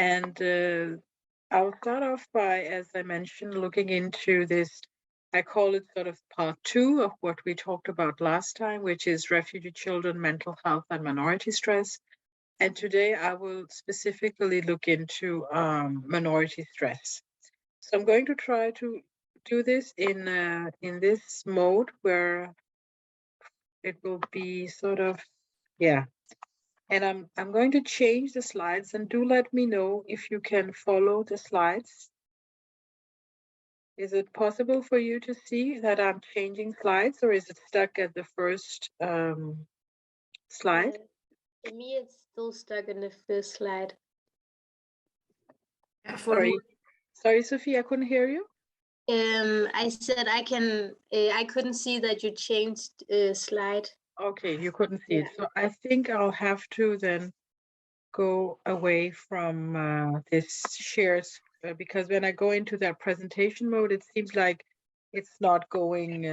And I'll start off by, as I mentioned, looking into this. I call it sort of part 2 of what we talked about last time, which is refugee children, mental health, and minority stress. And today I will specifically look into minority stress. So I'm going to try to do this in this mode where it will be sort of, yeah. And I'm going to change the slides, and do let me know if you can follow the slides. Is it possible for you to see that I'm changing slides, or is it stuck at the first slide? For me, it's still stuck in the first slide. Sorry, Sophie, I couldn't hear you. I said I can. I couldn't see that you changed slide. Okay, you couldn't see it. So I think I'll have to then go away from this shares because when I go into that presentation mode, it seems like it's not going.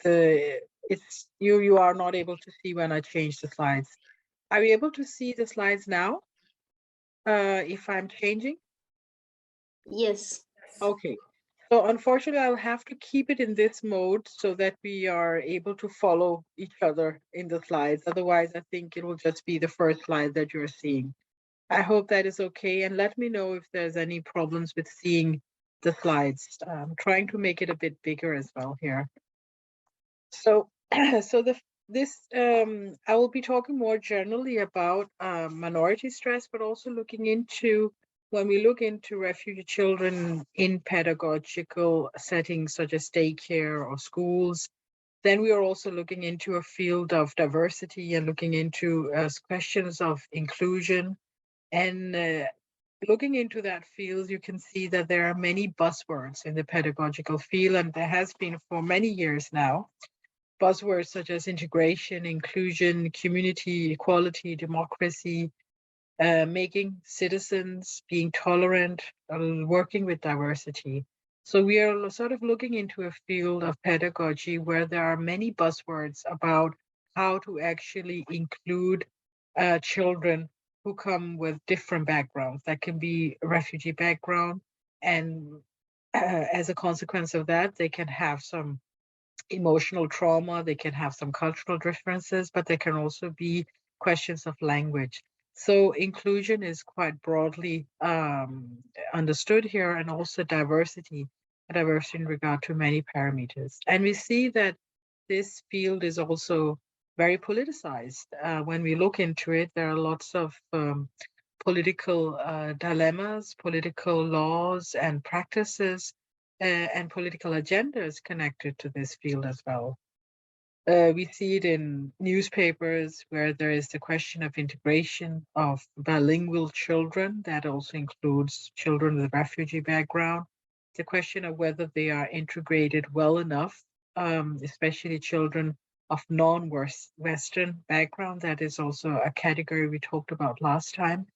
It's you are not able to see when I change the slides. Are you able to see the slides now? If I'm changing? Yes. Okay. So unfortunately, I'll have to keep it in this mode so that we are able to follow each other in the slides. Otherwise, I think it will just be the first slide that you're seeing. I hope that is okay. And let me know if there's any problems with seeing the slides. I'm trying to make it a bit bigger as well here. So, I will be talking more generally about minority stress, but also looking into when we look into refugee children in pedagogical settings such as daycare or schools, then we are also looking into a field of diversity and looking into questions of inclusion. And looking into that field, you can see that there are many buzzwords in the pedagogical field, and there has been for many years now. Buzzwords such as integration, inclusion, community, equality, democracy, making citizens, being tolerant, working with diversity. So we are sort of looking into a field of pedagogy where there are many buzzwords about how to actually include children who come with different backgrounds. That can be a refugee background, and as a consequence of that, they can have some emotional trauma, they can have some cultural differences, but they can also be questions of language. So inclusion is quite broadly understood here, and also diversity in regard to many parameters. And we see that this field is also very politicized. When we look into it, there are lots of political dilemmas, political laws and practices and political agendas connected to this field as well. We see it in newspapers where there is the question of integration of bilingual children. That also includes children with refugee background. The question of whether they are integrated well enough, especially children of non-Western background. That is also a category we talked about last time,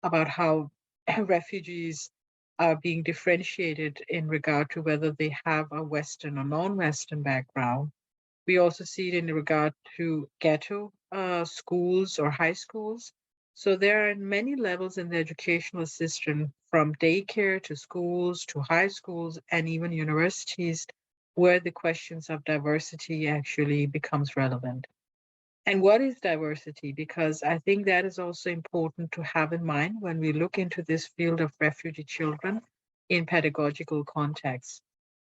about how refugees are being differentiated in regard to whether they have a Western or non-Western background. We also see it in regard to ghetto schools or high schools. So there are many levels in the educational system, from daycare to schools to high schools and even universities, where the questions of diversity actually becomes relevant. And what is diversity? Because I think that is also important to have in mind when we look into this field of refugee children in pedagogical contexts,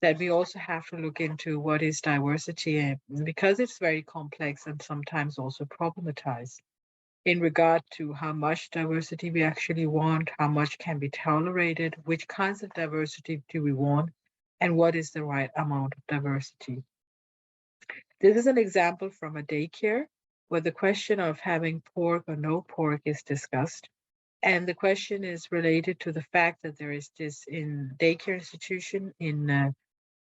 that we also have to look into what is diversity, because it's very complex and sometimes also problematized in regard to how much diversity we actually want, how much can be tolerated, which kinds of diversity do we want, and what is the right amount of diversity. This is an example from a daycare where the question of having pork or no pork is discussed. And the question is related to the fact that there is this in daycare institution in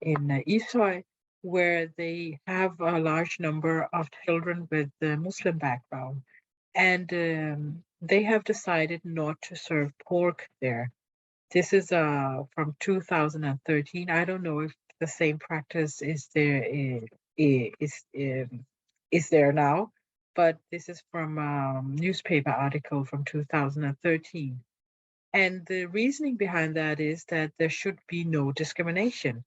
Itire, where they have a large number of children with the Muslim background. And they have decided not to serve pork there. This is from 2013. I don't know if the same practice is there is there now, but this is from a newspaper article from 2013. And the reasoning behind that is that there should be no discrimination.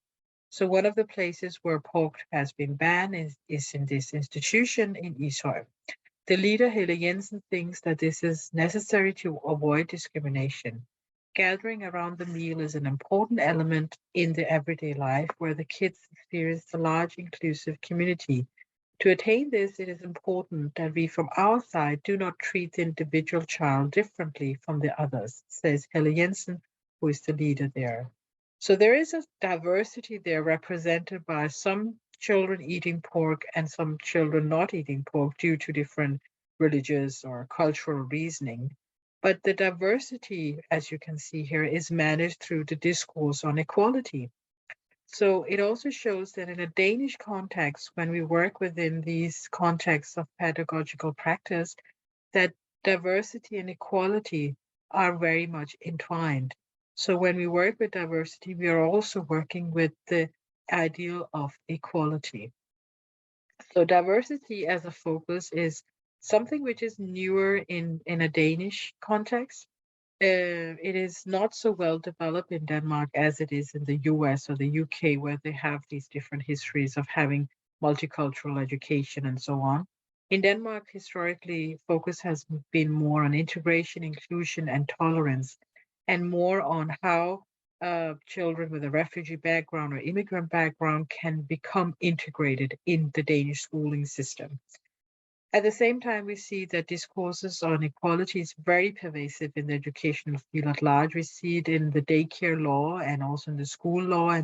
So one of the places where pork has been banned is in this institution in Ishøj. The leader, Helle Jensen, thinks that this is necessary to avoid discrimination. Gathering around the meal is an important element in the everyday life where the kids experience a large inclusive community. To attain this, it is important that we from our side do not treat the individual child differently from the others, says Helle Jensen, who is the leader there. So there is a diversity there represented by some children eating pork and some children not eating pork due to different religious or cultural reasoning. But the diversity, as you can see here, is managed through the discourse on equality. So it also shows that in a Danish context, when we work within these contexts of pedagogical practice, that diversity and equality are very much entwined. So when we work with diversity, we are also working with the ideal of equality. So diversity as a focus is something which is newer in a Danish context. It is not so well developed in Denmark as it is in the US or the UK, where they have these different histories of having multicultural education and so on. In Denmark, historically, focus has been more on integration, inclusion, and tolerance, and more on how children with a refugee background or immigrant background can become integrated in the Danish schooling system. At the same time, we see that discourses on equality is very pervasive in the educational field at large. We see it in the daycare law and also in the school law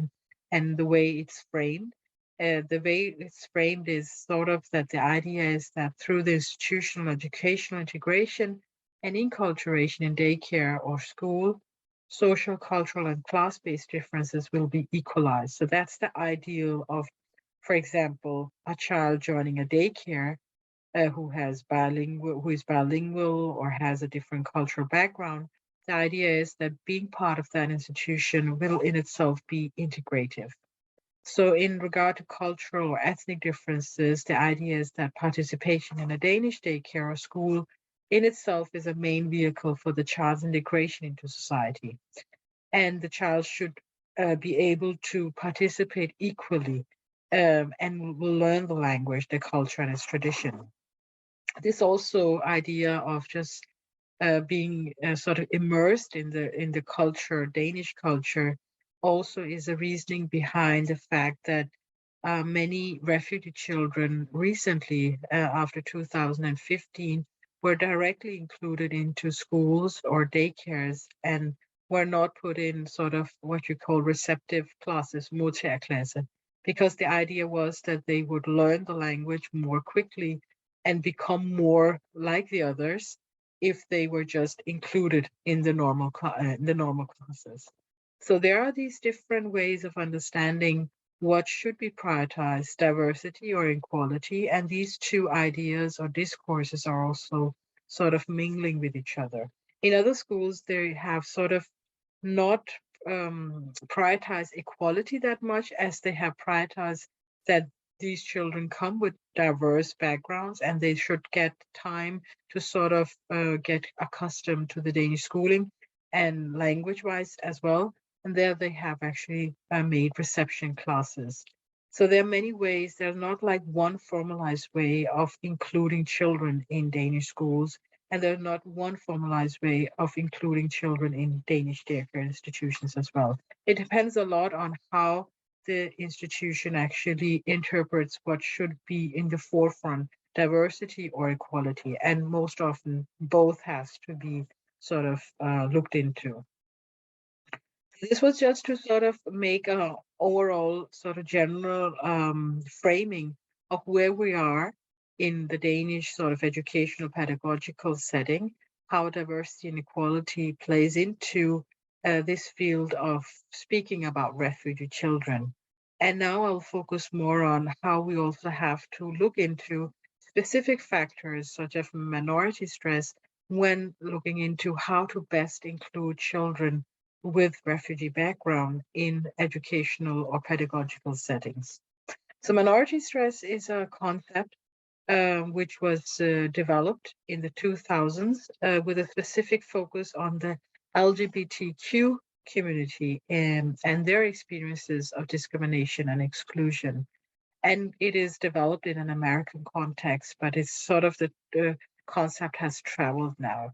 and the way it's framed. The way it's framed is sort of that the idea is that through the institutional educational integration and enculturation in daycare or school, social, cultural, and class-based differences will be equalized. So that's the ideal of, for example, a child joining a daycare who is bilingual or has a different cultural background. The idea is that being part of that institution will in itself be integrative. So in regard to cultural or ethnic differences, the idea is that participation in a Danish daycare or school in itself is a main vehicle for the child's integration into society. And the child should be able to participate equally and will learn the language, the culture, and its tradition. This also idea of just being sort of immersed in the culture, Danish culture, also is a reasoning behind the fact that many refugee children recently, after 2015, were directly included into schools or daycares and were not put in sort of what you call receptive classes, modtagerklasse, because the idea was that they would learn the language more quickly and become more like the others if they were just included in the normal classes. So there are these different ways of understanding what should be prioritized, diversity or equality, and these two ideas or discourses are also sort of mingling with each other. In other schools, they have sort of not prioritized equality that much as they have prioritized that these children come with diverse backgrounds and they should get time to sort of get accustomed to the Danish schooling and language-wise as well. And there they have actually made reception classes. So there are many ways. There's not like one formalized way of including children in Danish schools, and there's not one formalized way of including children in Danish daycare institutions as well. It depends a lot on how the institution actually interprets what should be in the forefront, diversity or equality, and most often both has to be sort of looked into. This was just to sort of make a overall sort of general framing of where we are in the Danish sort of educational pedagogical setting, how diversity and equality plays into this field of speaking about refugee children. And now I'll focus more on how we also have to look into specific factors such as minority stress when looking into how to best include children with refugee background in educational or pedagogical settings. So minority stress is a concept which was developed in the 2000s with a specific focus on the LGBTQ community and their experiences of discrimination and exclusion. And it is developed in an American context, but it's sort of the concept has traveled now.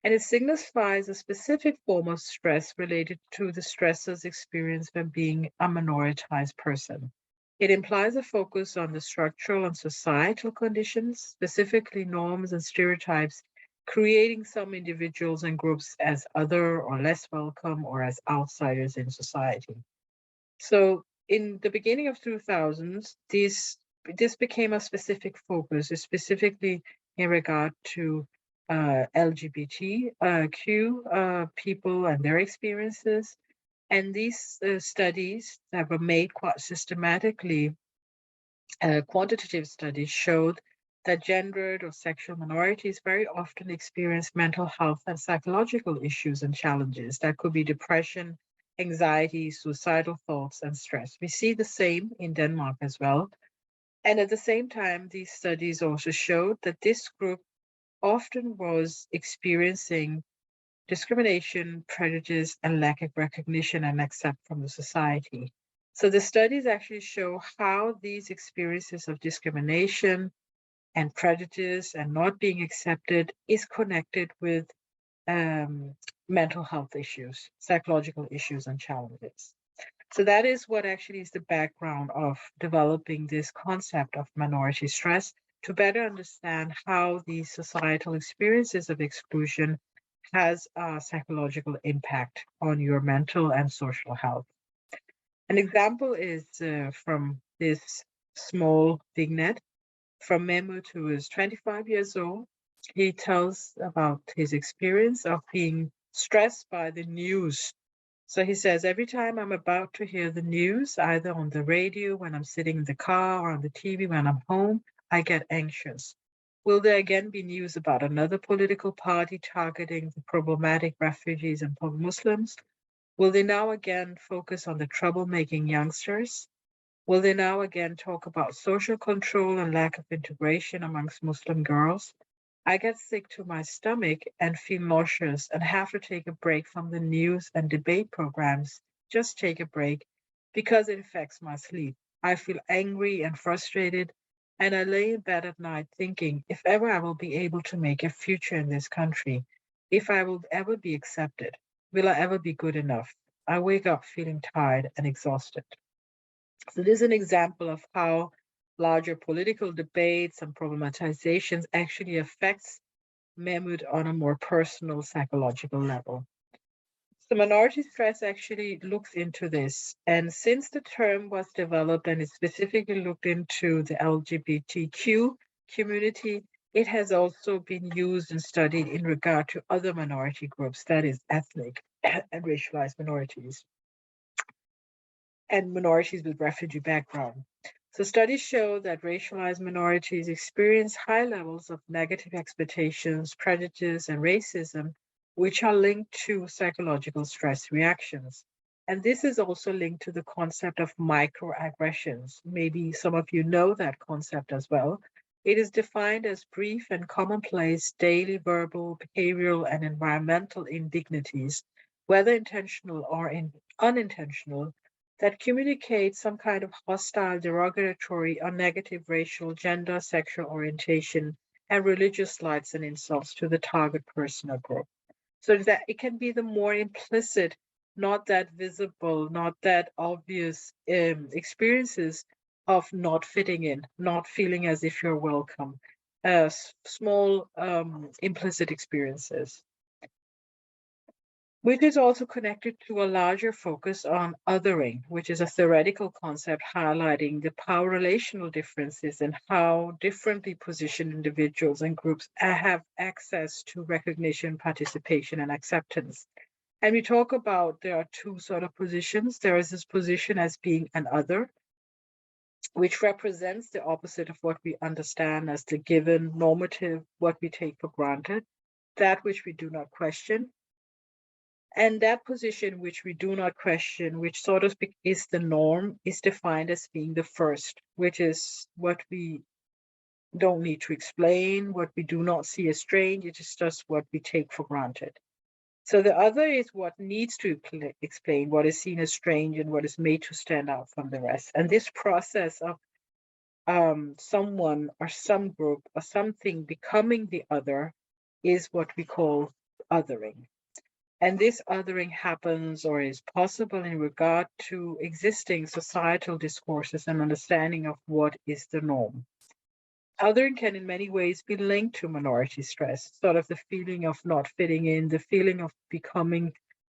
And it signifies a specific form of stress related to the stressors experienced when being a minoritized person. It implies a focus on the structural and societal conditions, specifically norms and stereotypes, creating some individuals and groups as other or less welcome or as outsiders in society. So in the beginning of 2000s, this became a specific focus, specifically in regard to LGBTQ people and their experiences. And these studies that were made quite systematically, quantitative studies showed that gendered or sexual minorities very often experience mental health and psychological issues and challenges. That could be depression, anxiety, suicidal thoughts, and stress. We see the same in Denmark as well. And at the same time, these studies also showed that this group often was experiencing discrimination, prejudice, and lack of recognition and accept from the society. So the studies actually show how these experiences of discrimination and prejudice and not being accepted is connected with mental health issues, psychological issues, and challenges. So that is what actually is the background of developing this concept of minority stress to better understand how these societal experiences of exclusion has a psychological impact on your mental and social health. An example is from this small vignette from Mehmet, who is 25 years old. He tells about his experience of being stressed by the news. So he says, every time I'm about to hear the news, either on the radio, when I'm sitting in the car, or on the TV when I'm home, I get anxious. Will there again be news about another political party targeting the problematic refugees and Muslims? Will they now again focus on the troublemaking youngsters? Will they now again talk about social control and lack of integration amongst Muslim girls? I get sick to my stomach and feel nauseous and have to take a break from the news and debate programs. Just take a break because it affects my sleep. I feel angry and frustrated, and I lay in bed at night thinking if ever I will be able to make a future in this country, if I will ever be accepted, will I ever be good enough? I wake up feeling tired and exhausted. So this is an example of how larger political debates and problematizations actually affects Mehmet on a more personal psychological level. So minority stress actually looks into this. And since the term was developed and it specifically looked into the LGBTQ community, it has also been used and studied in regard to other minority groups, that is ethnic and racialized minorities, and minorities with refugee background. So studies show that racialized minorities experience high levels of negative expectations, prejudice, and racism, which are linked to psychological stress reactions. And this is also linked to the concept of microaggressions. Maybe some of you know that concept as well. It is defined as brief and commonplace daily verbal, behavioral, and environmental indignities, whether intentional or unintentional, that communicate some kind of hostile, derogatory, or negative racial, gender, sexual orientation, and religious slights and insults to the target person or group. So that it can be the more implicit, not that visible, not that obvious experiences of not fitting in, not feeling as if you're welcome, small implicit experiences, which is also connected to a larger focus on othering, which is a theoretical concept highlighting the power relational differences and how differently positioned individuals and groups have access to recognition, participation, and acceptance. And we talk about there are two sort of positions. There is this position as being an other, which represents the opposite of what we understand as the given normative, what we take for granted, that which we do not question. And that position which we do not question, which sort of is the norm, is defined as being the first, which is what we don't need to explain, what we do not see as strange, it is just what we take for granted. So the other is what needs to explain, what is seen as strange and what is made to stand out from the rest. And this process of someone or some group or something becoming the other is what we call othering. And this othering happens or is possible in regard to existing societal discourses and understanding of what is the norm. Othering can in many ways be linked to minority stress, sort of the feeling of not fitting in, the feeling of becoming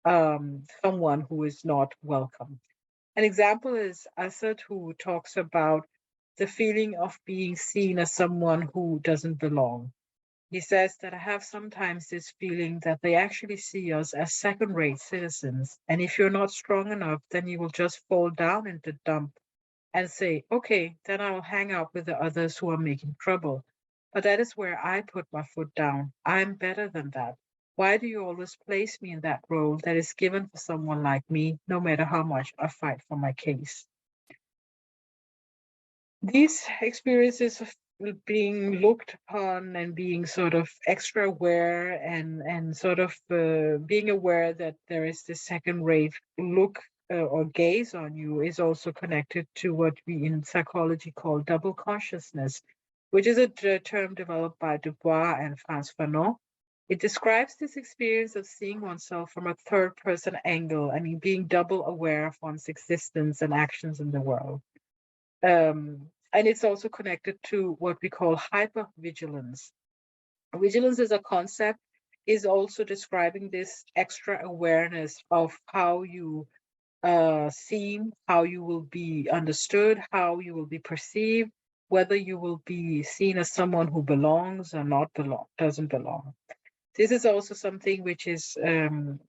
someone who is not welcome. An example is Assad, who talks about the feeling of being seen as someone who doesn't belong. He says that I have sometimes this feeling that they actually see us as second-rate citizens. And if you're not strong enough, then you will just fall down in the dump and say, okay, then I will hang out with the others who are making trouble. But that is where I put my foot down. I'm better than that. Why do you always place me in that role that is given for someone like me, no matter how much I fight for my case? These experiences of being looked upon and being sort of extra aware and sort of being aware that there is this second rate look or gaze on you is also connected to what we in psychology call double consciousness, which is a term developed by Dubois and Frantz Fanon. It describes this experience of seeing oneself from a third person angle, I mean, being double aware of one's existence and actions in the world. And it's also connected to what we call hypervigilance. Vigilance as a concept is also describing this extra awareness of how you seen, how you will be understood, how you will be perceived, whether you will be seen as someone who belongs or not belong, doesn't belong. This is also something which is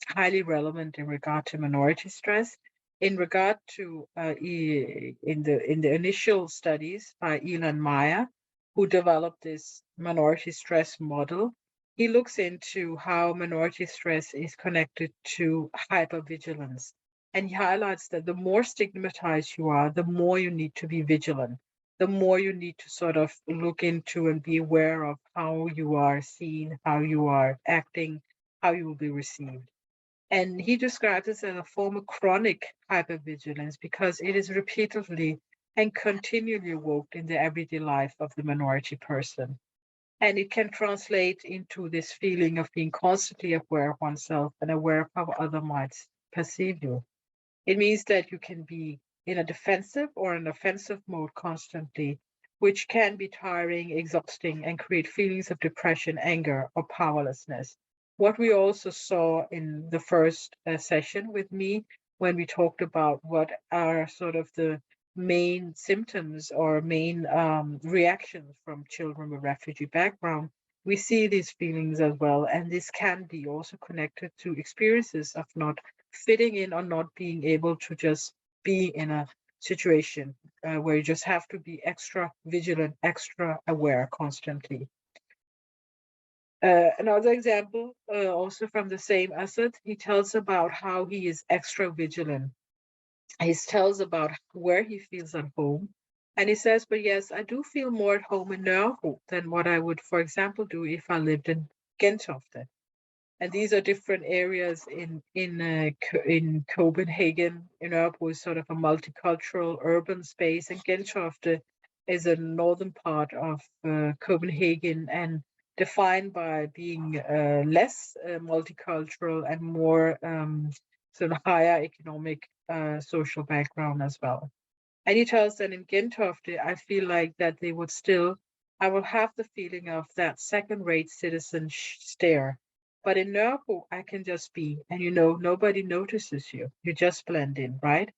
highly relevant in regard to minority stress. In regard to in the initial studies by Elon Meyer, who developed this minority stress model, he looks into how minority stress is connected to hypervigilance. And he highlights that the more stigmatized you are, the more you need to be vigilant, the more you need to sort of look into and be aware of how you are seen, how you are acting, how you will be received. And he describes this as a form of chronic hypervigilance because it is repeatedly and continually evoked in the everyday life of the minority person. And it can translate into this feeling of being constantly aware of oneself and aware of how others might perceive you. It means that you can be in a defensive or an offensive mode constantly, which can be tiring, exhausting, and create feelings of depression, anger, or powerlessness. What we also saw in the first session with me when we talked about what are sort of the main symptoms or main reactions from children with refugee background, we see these feelings as well. And this can be also connected to experiences of not fitting in or not being able to just be in a situation where you just have to be extra vigilant, extra aware constantly. Another example, also from the same Assad, he tells about how he is extra vigilant. He tells about where he feels at home. And he says, but yes, I do feel more at home in Nørrebro than what I would, for example, do if I lived in Gentofte. And these are different areas in Copenhagen. Nørrebro is sort of a multicultural urban space, and Gentofte is a northern part of Copenhagen and defined by being less multicultural and more sort of higher economic social background as well. And he tells that in Gentofte, I feel like that they would still, I will have the feeling of that second-rate citizen stare. But in Nørrebro, I can just be, and nobody notices you. You just blend in, right?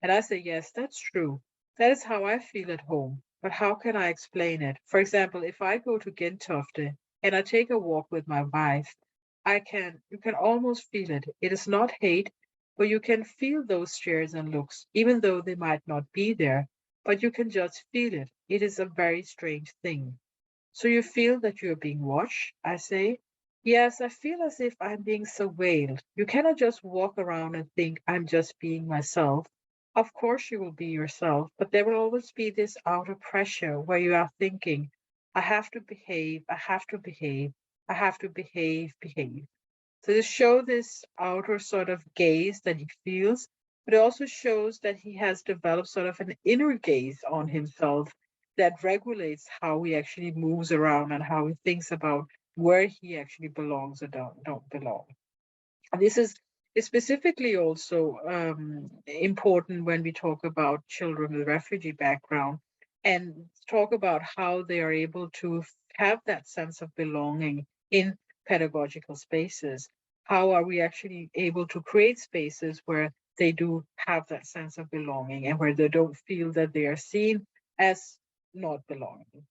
And I say, yes, that's true. That is how I feel at home. But how can I explain it? For example, if I go to Gentofte and I take a walk with my wife, you can almost feel it. It is not hate, but you can feel those stares and looks, even though they might not be there, but you can just feel it. It is a very strange thing. So you feel that you're being watched, I say. Yes, I feel as if I'm being surveilled. You cannot just walk around and think I'm just being myself. Of course, you will be yourself, but there will always be this outer pressure where you are thinking, I have to behave, I have to behave, I have to behave. So this shows this outer sort of gaze that he feels, but it also shows that he has developed sort of an inner gaze on himself that regulates how he actually moves around and how he thinks about where he actually belongs or don't belong. And this is specifically also important when we talk about children with refugee background and talk about how they are able to have that sense of belonging in pedagogical spaces. How are we actually able to create spaces where they do have that sense of belonging and where they don't feel that they are seen as not belonging?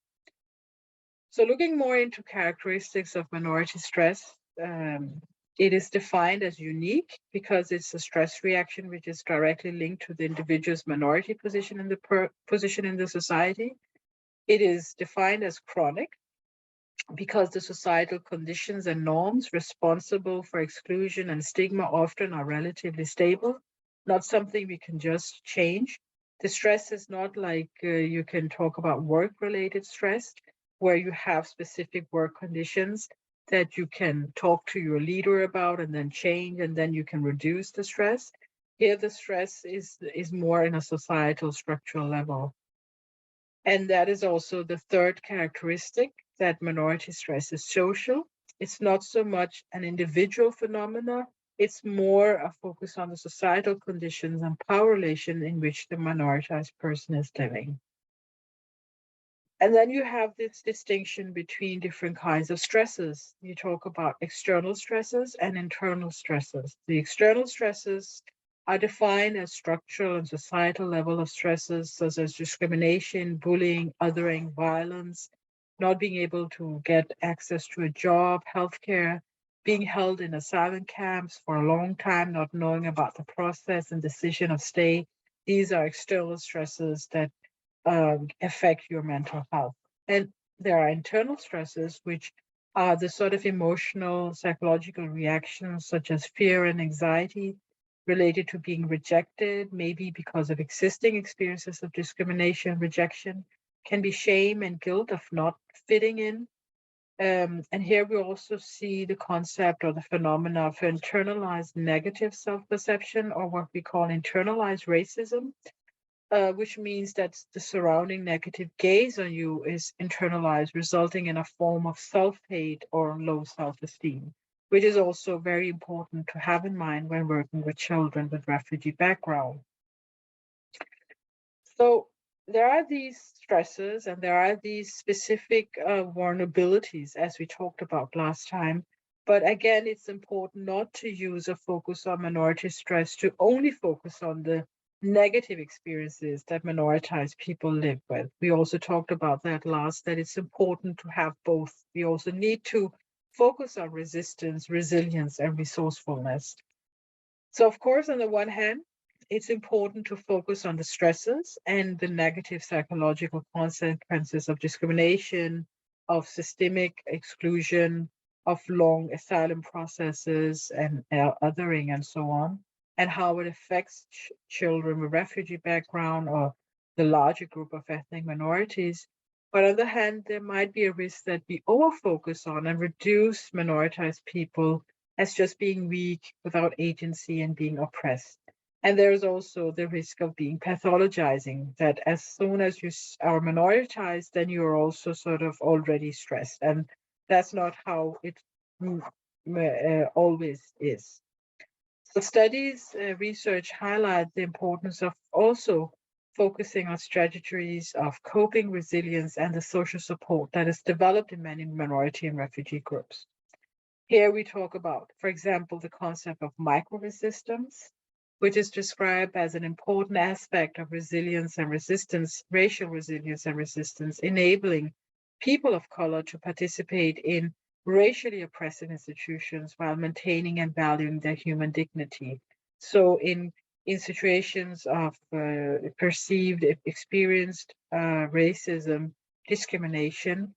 So looking more into characteristics of minority stress, it is defined as unique because it's a stress reaction which is directly linked to the individual's minority position in the position in the society. It is defined as chronic because the societal conditions and norms responsible for exclusion and stigma often are relatively stable, not something we can just change. The stress is not like you can talk about work-related stress, where you have specific work conditions that you can talk to your leader about and then change, and then you can reduce the stress. Here, the stress is more in a societal structural level. And that is also the third characteristic, that minority stress is social. It's not so much an individual phenomena, it's more a focus on the societal conditions and power relation in which the minoritized person is living. And then you have this distinction between different kinds of stresses. You talk about external stresses and internal stresses. The external stresses are defined as structural and societal level of stresses such as discrimination, bullying, othering, violence, not being able to get access to a job, healthcare, being held in asylum camps for a long time, not knowing about the process and decision of stay. These are external stresses that affect your mental health. And there are internal stresses, which are the sort of emotional, psychological reactions, such as fear and anxiety related to being rejected, maybe because of existing experiences of discrimination, rejection, can be shame and guilt of not fitting in. And here we also see the concept or the phenomena of internalized negative self-perception, or what we call internalized racism, which means that the surrounding negative gaze on you is internalized, resulting in a form of self-hate or low self-esteem, which is also very important to have in mind when working with children with refugee background. So there are these stresses and there are these specific vulnerabilities, as we talked about last time. But again, it's important not to use a focus on minority stress to only focus on the negative experiences that minoritized people live with. We also talked about that last, that it's important to have both. We also need to focus on resistance, resilience, and resourcefulness. So of course, on the one hand, it's important to focus on the stresses and the negative psychological consequences of discrimination, of systemic exclusion, of long asylum processes and othering and so on, and how it affects children with refugee background or the larger group of ethnic minorities. But on the other hand, there might be a risk that we over-focus on and reduce minoritized people as just being weak, without agency, and being oppressed. And there's also the risk of being pathologizing, that as soon as you are minoritized, then you're also sort of already stressed. And that's not how it always is. So studies, research highlight the importance of also focusing on strategies of coping, resilience, and the social support that is developed in many minority and refugee groups. Here we talk about, for example, the concept of micro-resistance, which is described as an important aspect of resilience and resistance, racial resilience and resistance, enabling people of color to participate in racially oppressive institutions while maintaining and valuing their human dignity. So in situations of perceived, experienced racism, discrimination,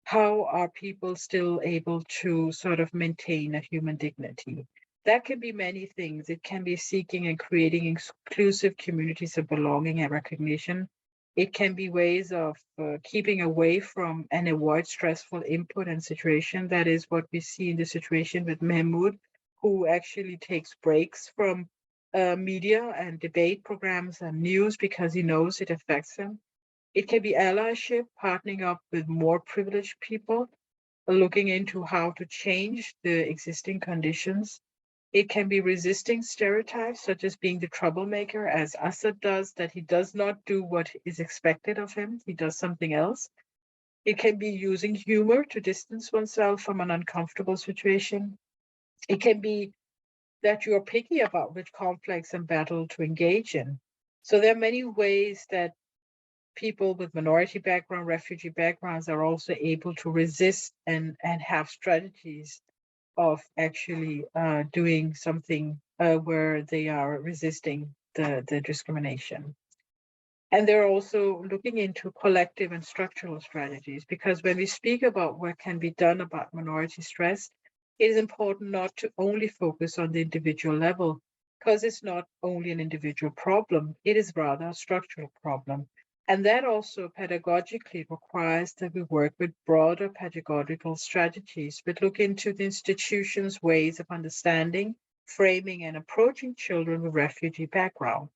how are people still able to sort of maintain a human dignity? That can be many things. It can be seeking and creating inclusive communities of belonging and recognition. It can be ways of keeping away from and avoid stressful input and situation. That is what we see in the situation with Mahmoud, who actually takes breaks from media and debate programs and news because he knows it affects him. It can be allyship, partnering up with more privileged people, looking into how to change the existing conditions. It can be resisting stereotypes, such as being the troublemaker, as Assad does, that he does not do what is expected of him, he does something else. It can be using humor to distance oneself from an uncomfortable situation. It can be that you're picky about which conflicts and battle to engage in. So there are many ways that people with minority background, refugee backgrounds are also able to resist and have strategies of actually doing something where they are resisting the discrimination. And they're also looking into collective and structural strategies, because when we speak about what can be done about minority stress, it is important not to only focus on the individual level, because it's not only an individual problem, it is rather a structural problem. And that also pedagogically requires that we work with broader pedagogical strategies, but look into the institution's ways of understanding, framing, and approaching children with refugee background.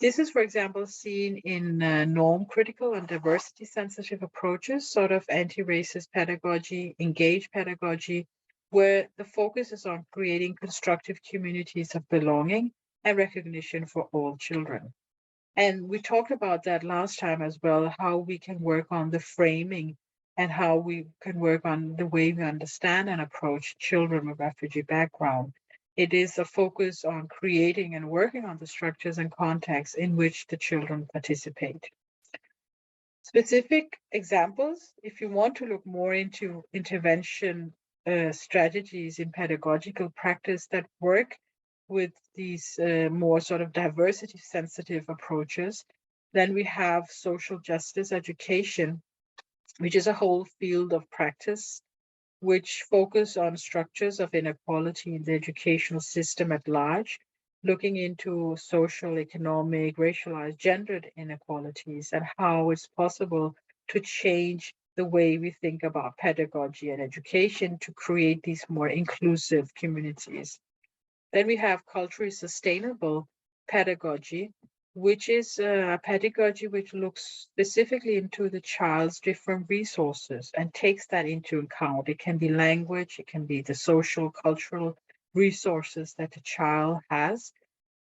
This is, for example, seen in norm critical and diversity sensitive approaches, sort of anti-racist pedagogy, engaged pedagogy, where the focus is on creating constructive communities of belonging and recognition for all children. And we talked about that last time as well, how we can work on the framing and how we can work on the way we understand and approach children with refugee background. It is a focus on creating and working on the structures and contexts in which the children participate. Specific examples, if you want to look more into intervention strategies in pedagogical practice that work with these more sort of diversity sensitive approaches, then we have social justice education, which is a whole field of practice which focus on structures of inequality in the educational system at large, looking into social, economic, racialized, gendered inequalities and how it's possible to change the way we think about pedagogy and education to create these more inclusive communities. Then we have culturally sustainable pedagogy, which is a pedagogy which looks specifically into the child's different resources and takes that into account. It can be language, it can be the social, cultural resources that the child has.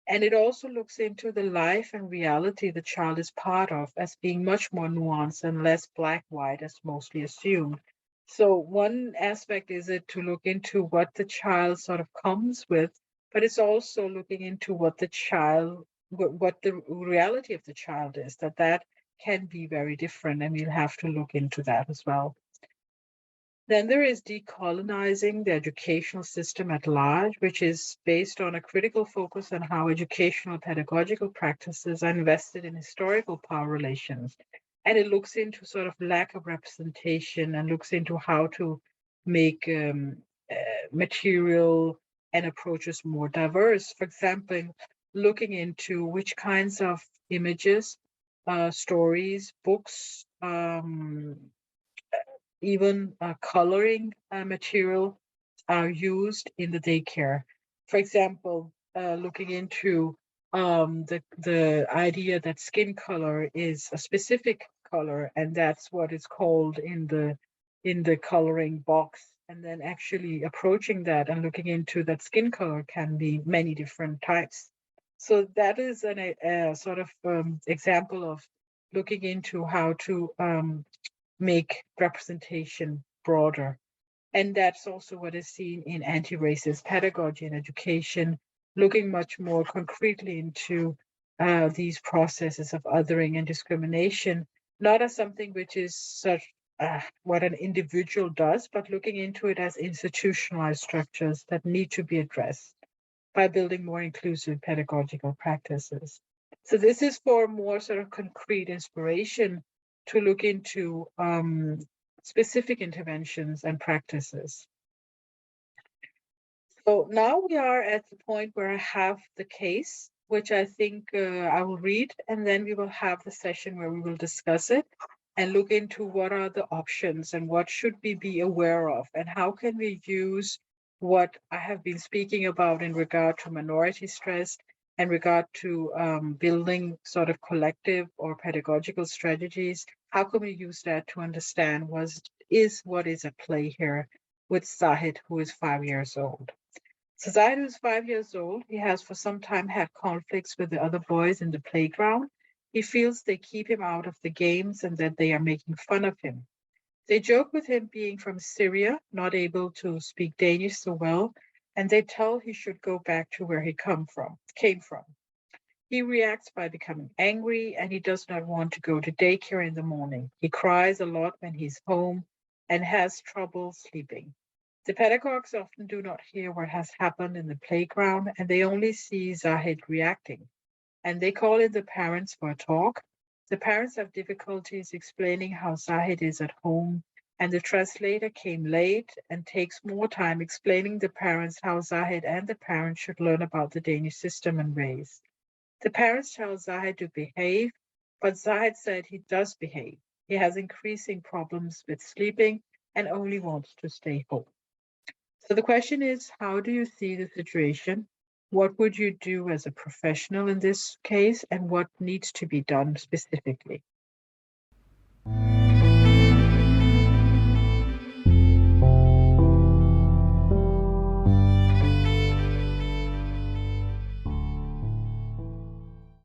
And it also looks into the life and reality the child is part of as being much more nuanced and less black-white as mostly assumed. So one aspect is it to look into what the child sort of comes with, but it's also looking into what the child, what the reality of the child is, that can be very different, and we'll have to look into that as well. Then there is decolonizing the educational system at large, which is based on a critical focus on how educational pedagogical practices are invested in historical power relations. And it looks into sort of lack of representation and looks into how to make material and approaches more diverse. For example, looking into which kinds of images, stories, books, even coloring material are used in the daycare. For example, looking into the idea that skin color is a specific color, and that's what it's called in the coloring box, and then actually approaching that and looking into that skin color can be many different types. So that is a sort of example of looking into how to make representation broader. And that's also what is seen in anti-racist pedagogy and education, looking much more concretely into these processes of othering and discrimination, not as something which is such what an individual does, but looking into it as institutionalized structures that need to be addressed by building more inclusive pedagogical practices. So this is for more sort of concrete inspiration to look into specific interventions and practices. So now we are at the point where I have the case. which I think I will read, and then we will have the session where we will discuss it and look into what are the options and what should we be aware of, and how can we use what I have been speaking about in regard to minority stress and regard to building sort of collective or pedagogical strategies. How can we use that to understand what is at play here with Zahid, who is 5 years old? So Zahid is 5 years old. He has for some time had conflicts with the other boys in the playground. He feels they keep him out of the games and that they are making fun of him. They joke with him being from Syria, not able to speak Danish so well, and they tell he should go back to where he came from. He reacts by becoming angry, and he does not want to go to daycare in the morning. He cries a lot when he's home and has trouble sleeping. The pedagogues often do not hear what has happened in the playground, and they only see Zahid reacting. And they call in the parents for a talk. The parents have difficulties explaining how Zahid is at home, and the translator came late and takes more time explaining the parents how Zahid and the parents should learn about the Danish system and ways. The parents tell Zahid to behave, but Zahid said he does behave. He has increasing problems with sleeping and only wants to stay home. So the question is, how do you see the situation? What would you do as a professional in this case, and what needs to be done specifically?